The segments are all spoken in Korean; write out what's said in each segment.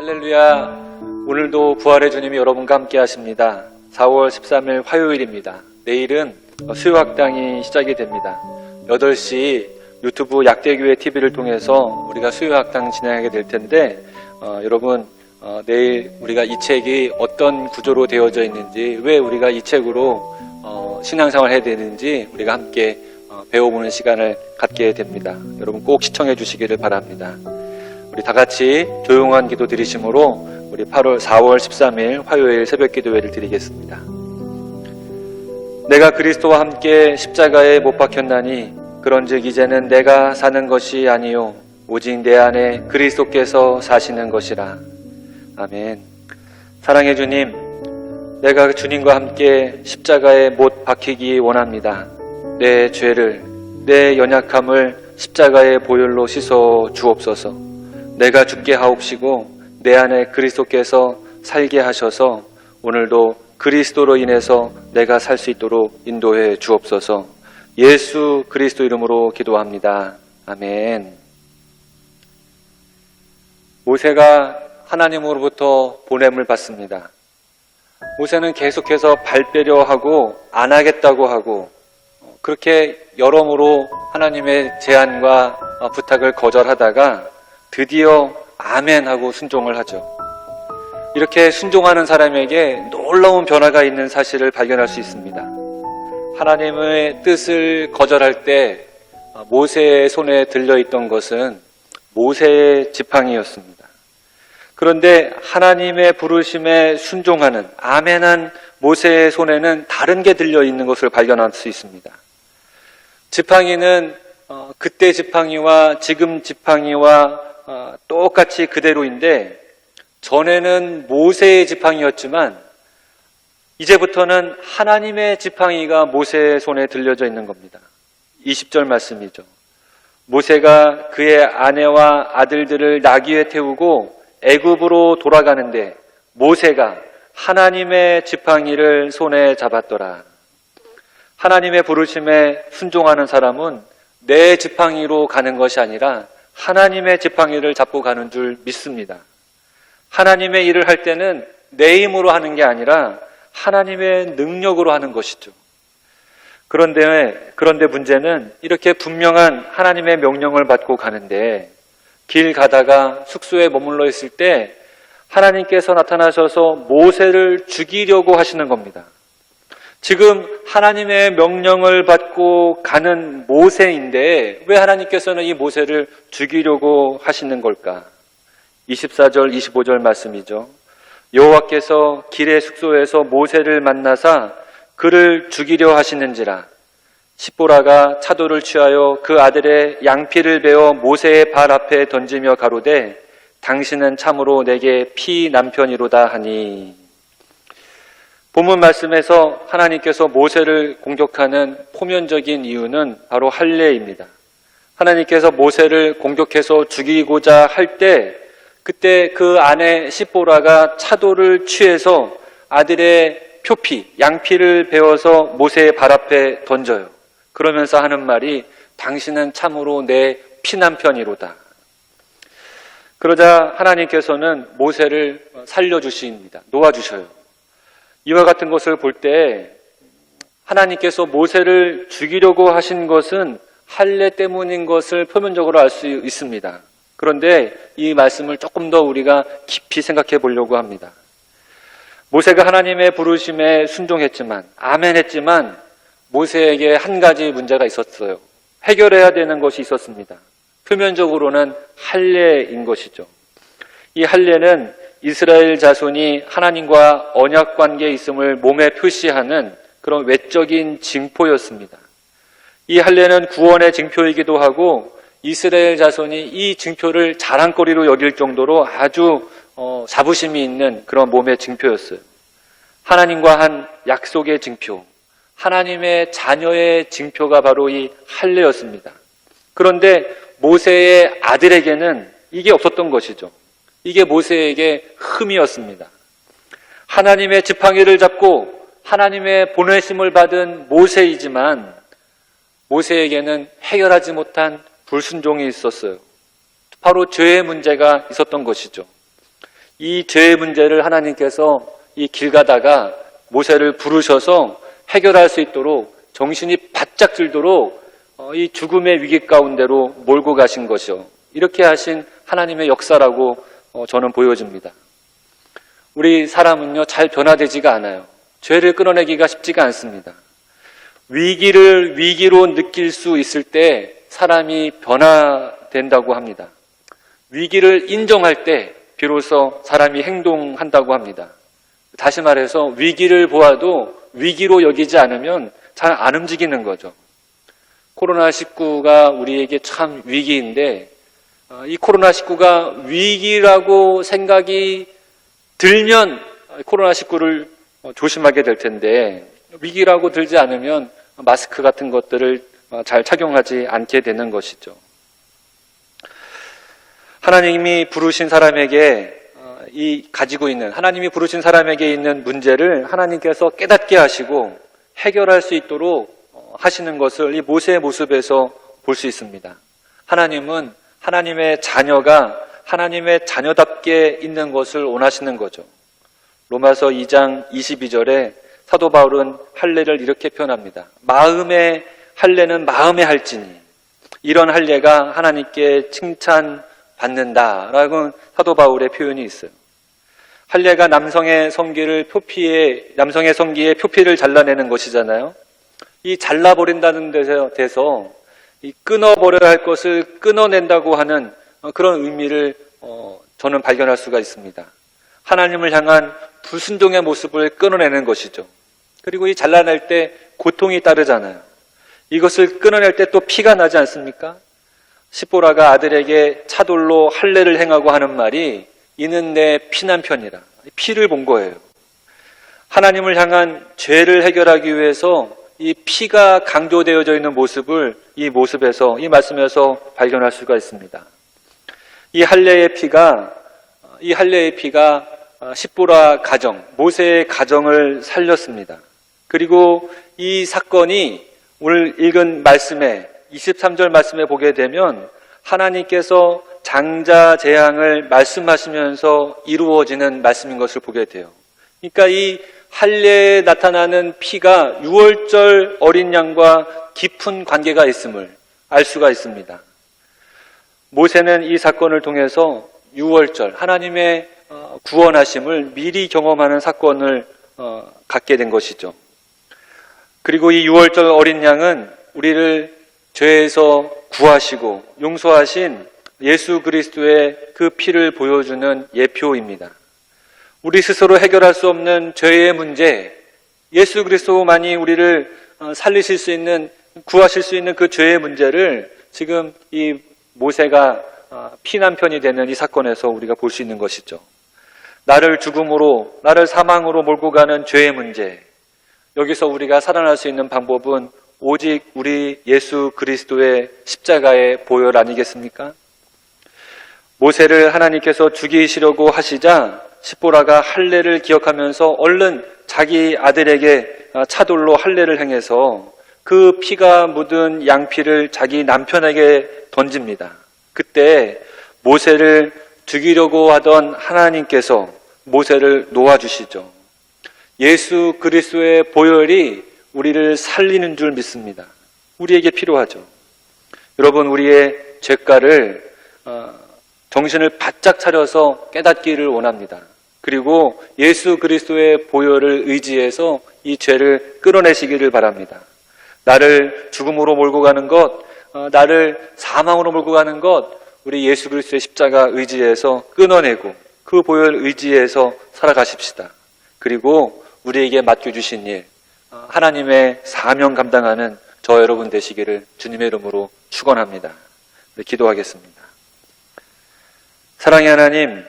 할렐루야. 오늘도 부활의 주님이 여러분과 함께 하십니다. 4월 13일 화요일입니다. 내일은 수요학당이 시작이 됩니다. 8시 유튜브 약대교회 TV를 통해서 우리가 수요학당 진행하게 될 텐데 여러분 내일 우리가 이 책이 어떤 구조로 되어져 있는지, 왜 우리가 이 책으로 신앙생활을 해야 되는지 우리가 함께 배워보는 시간을 갖게 됩니다. 여러분 꼭 시청해 주시기를 바랍니다. 우리 다 같이 조용한 기도 드리심으로 우리 4월 13일 화요일 새벽 기도회를 드리겠습니다. 내가 그리스도와 함께 십자가에 못 박혔나니 그런즉 이제는 내가 사는 것이 아니요 오직 내 안에 그리스도께서 사시는 것이라. 아멘. 사랑의 주님, 내가 주님과 함께 십자가에 못 박히기 원합니다. 내 죄를, 내 연약함을 십자가의 보혈로 씻어 주옵소서. 내가 죽게 하옵시고 내 안에 그리스도께서 살게 하셔서 오늘도 그리스도로 인해서 내가 살 수 있도록 인도해 주옵소서. 예수 그리스도 이름으로 기도합니다. 아멘. 모세가 하나님으로부터 보냄을 받습니다. 모세는 계속해서 발빼려 하고 안 하겠다고 하고 그렇게 여러모로 하나님의 제안과 부탁을 거절하다가 드디어 아멘 하고 순종을 하죠. 이렇게 순종하는 사람에게 놀라운 변화가 있는 사실을 발견할 수 있습니다. 하나님의 뜻을 거절할 때 모세의 손에 들려있던 것은 모세의 지팡이였습니다. 그런데 하나님의 부르심에 순종하는 아멘한 모세의 손에는 다른 게 들려있는 것을 발견할 수 있습니다. 지팡이는 그때 지팡이와 지금 지팡이와 똑같이 그대로인데 전에는 모세의 지팡이였지만 이제부터는 하나님의 지팡이가 모세의 손에 들려져 있는 겁니다. 20절 말씀이죠. 모세가 그의 아내와 아들들을 나귀에 태우고 애굽으로 돌아가는데 모세가 하나님의 지팡이를 손에 잡았더라. 하나님의 부르심에 순종하는 사람은 내 지팡이로 가는 것이 아니라 하나님의 지팡이를 잡고 가는 줄 믿습니다. 하나님의 일을 할 때는 내 힘으로 하는 게 아니라 하나님의 능력으로 하는 것이죠. 그런데 문제는 이렇게 분명한 하나님의 명령을 받고 가는데 길 가다가 숙소에 머물러 있을 때 하나님께서 나타나셔서 모세를 죽이려고 하시는 겁니다. 지금 하나님의 명령을 받고 가는 모세인데 왜 하나님께서는 이 모세를 죽이려고 하시는 걸까? 24절 25절 말씀이죠. 여호와께서 길의 숙소에서 모세를 만나사 그를 죽이려 하시는지라. 십보라가 차도를 취하여 그 아들의 양피를 베어 모세의 발 앞에 던지며 가로되 당신은 참으로 내게 피 남편이로다 하니. 본문 말씀에서 하나님께서 모세를 공격하는 포면적인 이유는 바로 할례입니다. 하나님께서 모세를 공격해서 죽이고자 할 때 그때 그 아내 십보라가 차도를 취해서 아들의 표피, 양피를 베어서 모세의 발 앞에 던져요. 그러면서 하는 말이 당신은 참으로 내 피남편이로다. 그러자 하나님께서는 모세를 살려주십니다. 놓아주셔요. 이와 같은 것을 볼 때 하나님께서 모세를 죽이려고 하신 것은 할례 때문인 것을 표면적으로 알 수 있습니다. 그런데 이 말씀을 조금 더 우리가 깊이 생각해 보려고 합니다. 모세가 하나님의 부르심에 순종했지만 아멘했지만 모세에게 한 가지 문제가 있었어요. 해결해야 되는 것이 있었습니다. 표면적으로는 할례인 것이죠. 이 할례는 이스라엘 자손이 하나님과 언약 관계에 있음을 몸에 표시하는 그런 외적인 징표였습니다. 이 할례는 구원의 징표이기도 하고 이스라엘 자손이 이 징표를 자랑거리로 여길 정도로 아주 자부심이 있는 그런 몸의 징표였어요. 하나님과 한 약속의 징표, 하나님의 자녀의 징표가 바로 이 할례였습니다. 그런데 모세의 아들에게는 이게 없었던 것이죠. 이게 모세에게 흠이었습니다. 하나님의 지팡이를 잡고 하나님의 보내심을 받은 모세이지만 모세에게는 해결하지 못한 불순종이 있었어요. 바로 죄의 문제가 있었던 것이죠. 이 죄의 문제를 하나님께서 이 길 가다가 모세를 부르셔서 해결할 수 있도록 정신이 바짝 들도록 이 죽음의 위기 가운데로 몰고 가신 것이요. 이렇게 하신 하나님의 역사라고 저는 보여집니다. 우리 사람은요, 잘 변화되지가 않아요. 죄를 끊어내기가 쉽지가 않습니다. 위기를 위기로 느낄 수 있을 때 사람이 변화된다고 합니다. 위기를 인정할 때 비로소 사람이 행동한다고 합니다. 다시 말해서 위기를 보아도 위기로 여기지 않으면 잘 안 움직이는 거죠. 코로나19가 우리에게 참 위기인데 이 코로나19가 위기라고 생각이 들면 코로나19를 조심하게 될 텐데 위기라고 들지 않으면 마스크 같은 것들을 잘 착용하지 않게 되는 것이죠. 하나님이 부르신 사람에게 하나님이 부르신 사람에게 있는 문제를 하나님께서 깨닫게 하시고 해결할 수 있도록 하시는 것을 이 모세의 모습에서 볼 수 있습니다. 하나님은 하나님의 자녀가 하나님의 자녀답게 있는 것을 원하시는 거죠. 로마서 2장 22절에 사도 바울은 할례를 이렇게 표현합니다. 마음의 할례는 마음에 할지니 이런 할례가 하나님께 칭찬받는다라고 사도 바울의 표현이 있어요. 할례가 남성의 성기의 표피를 잘라내는 것이잖아요. 이 잘라버린다는 데서 이 끊어버려야 할 것을 끊어낸다고 하는 그런 의미를 저는 발견할 수가 있습니다. 하나님을 향한 불순종의 모습을 끊어내는 것이죠. 그리고 이 잘라낼 때 고통이 따르잖아요. 이것을 끊어낼 때 또 피가 나지 않습니까? 십보라가 아들에게 차돌로 할례를 행하고 하는 말이 이는 내 피난편이라. 피를 본 거예요. 하나님을 향한 죄를 해결하기 위해서 이 피가 강조되어져 있는 모습을 이 말씀에서 발견할 수가 있습니다. 이 할례의 피가 십보라 가정, 모세의 가정을 살렸습니다. 그리고 이 사건이 오늘 읽은 말씀에 23절 말씀에 보게 되면 하나님께서 장자 재앙을 말씀하시면서 이루어지는 말씀인 것을 보게 돼요. 그러니까 이 할례에 나타나는 피가 유월절 어린 양과 깊은 관계가 있음을 알 수가 있습니다. 모세는 이 사건을 통해서 유월절, 하나님의 구원하심을 미리 경험하는 사건을 갖게 된 것이죠. 그리고 이 유월절 어린 양은 우리를 죄에서 구하시고 용서하신 예수 그리스도의 그 피를 보여주는 예표입니다. 우리 스스로 해결할 수 없는 죄의 문제, 예수 그리스도만이 우리를 살리실 수 있는, 구하실 수 있는 그 죄의 문제를 지금 이 모세가 피난편이 되는 이 사건에서 우리가 볼 수 있는 것이죠. 나를 죽음으로, 나를 사망으로 몰고 가는 죄의 문제, 여기서 우리가 살아날 수 있는 방법은 오직 우리 예수 그리스도의 십자가의 보혈 아니겠습니까? 모세를 하나님께서 죽이시려고 하시자 십보라가 할례를 기억하면서 얼른 자기 아들에게 차돌로 할례를 행해서 그 피가 묻은 양피를 자기 남편에게 던집니다. 그때 모세를 죽이려고 하던 하나님께서 모세를 놓아주시죠. 예수 그리스도의 보혈이 우리를 살리는 줄 믿습니다. 우리에게 필요하죠. 여러분, 우리의 죄가를 정신을 바짝 차려서 깨닫기를 원합니다. 그리고 예수 그리스도의 보혈을 의지해서 이 죄를 끊어내시기를 바랍니다. 나를 죽음으로 몰고 가는 것, 나를 사망으로 몰고 가는 것, 우리 예수 그리스도의 십자가 의지해서 끊어내고 그 보혈 의지해서 살아가십시다. 그리고 우리에게 맡겨주신 일, 하나님의 사명 감당하는 저 여러분 되시기를 주님의 이름으로 축원합니다. 네, 기도하겠습니다. 사랑의 하나님,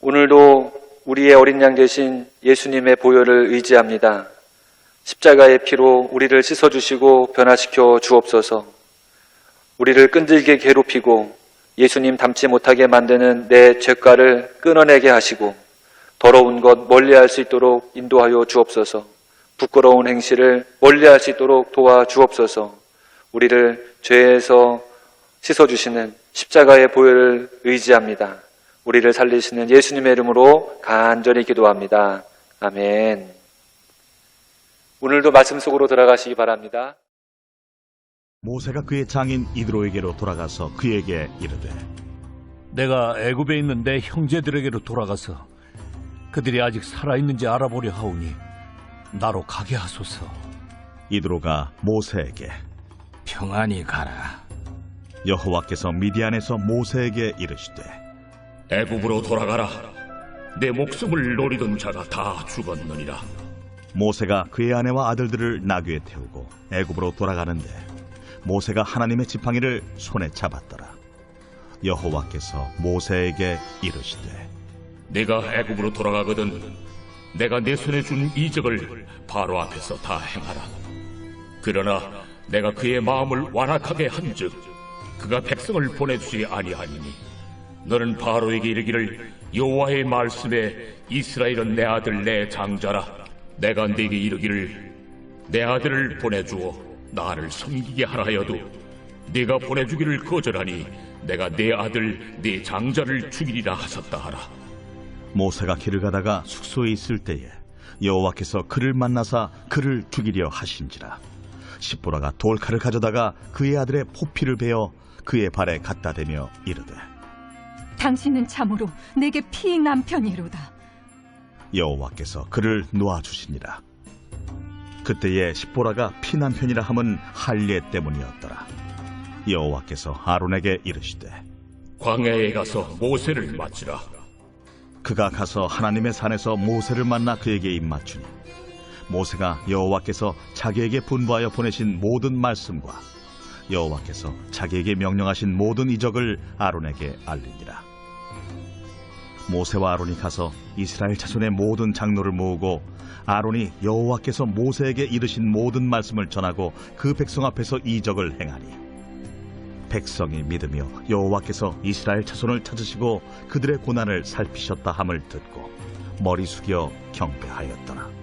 오늘도 우리의 어린 양 되신 예수님의 보혈을 의지합니다. 십자가의 피로 우리를 씻어주시고 변화시켜 주옵소서. 우리를 끈질게 괴롭히고 예수님 닮지 못하게 만드는 내 죄가를 끊어내게 하시고 더러운 것 멀리할 수 있도록 인도하여 주옵소서. 부끄러운 행실을 멀리할 수 있도록 도와 주옵소서. 우리를 죄에서 씻어주시는 십자가의 보혈을 의지합니다. 우리를 살리시는 예수님의 이름으로 간절히 기도합니다. 아멘. 오늘도 말씀 속으로 들어가시기 바랍니다. 모세가 그의 장인 이드로에게로 돌아가서 그에게 이르되 내가 애굽에 있는 내 형제들에게로 돌아가서 그들이 아직 살아있는지 알아보려 하오니 나로 가게 하소서. 이드로가 모세에게 평안히 가라. 여호와께서 미디안에서 모세에게 이르시되 애굽으로 돌아가라. 내 목숨을 노리던 자가 다 죽었느니라. 모세가 그의 아내와 아들들을 나귀에 태우고 애굽으로 돌아가는데 모세가 하나님의 지팡이를 손에 잡았더라. 여호와께서 모세에게 이르시되 내가 애굽으로 돌아가거든 내가 내 손에 준 이적을 바로 앞에서 다 행하라. 그러나 내가 그의 마음을 완악하게 한즉 그가 백성을 보내주지 아니하니니 너는 바로에게 이르기를 여호와의 말씀에 이스라엘은 내 아들 내 장자라. 내가 네게 이르기를 내 아들을 보내주어 나를 섬기게 하라 하여도 네가 보내주기를 거절하니 내가 내 아들 네 장자를 죽이리라 하셨다 하라. 모세가 길을 가다가 숙소에 있을 때에 여호와께서 그를 만나사 그를 죽이려 하신지라. 십보라가 돌칼을 가져다가 그의 아들의 포피를 베어 그의 발에 갖다 대며 이르되 당신은 참으로 내게 피 남편이로다. 여호와께서 그를 놓아주시니라. 그때에 십보라가 피난편이라 함은 할례 때문이었더라. 여호와께서 아론에게 이르시되 광야에 가서 모세를 맞으라. 그가 가서 하나님의 산에서 모세를 만나 그에게 입맞추니 모세가 여호와께서 자기에게 분부하여 보내신 모든 말씀과 여호와께서 자기에게 명령하신 모든 이적을 아론에게 알리니라. 모세와 아론이 가서 이스라엘 자손의 모든 장로를 모으고 아론이 여호와께서 모세에게 이르신 모든 말씀을 전하고 그 백성 앞에서 이적을 행하니 백성이 믿으며 여호와께서 이스라엘 자손을 찾으시고 그들의 고난을 살피셨다 함을 듣고 머리 숙여 경배하였더라.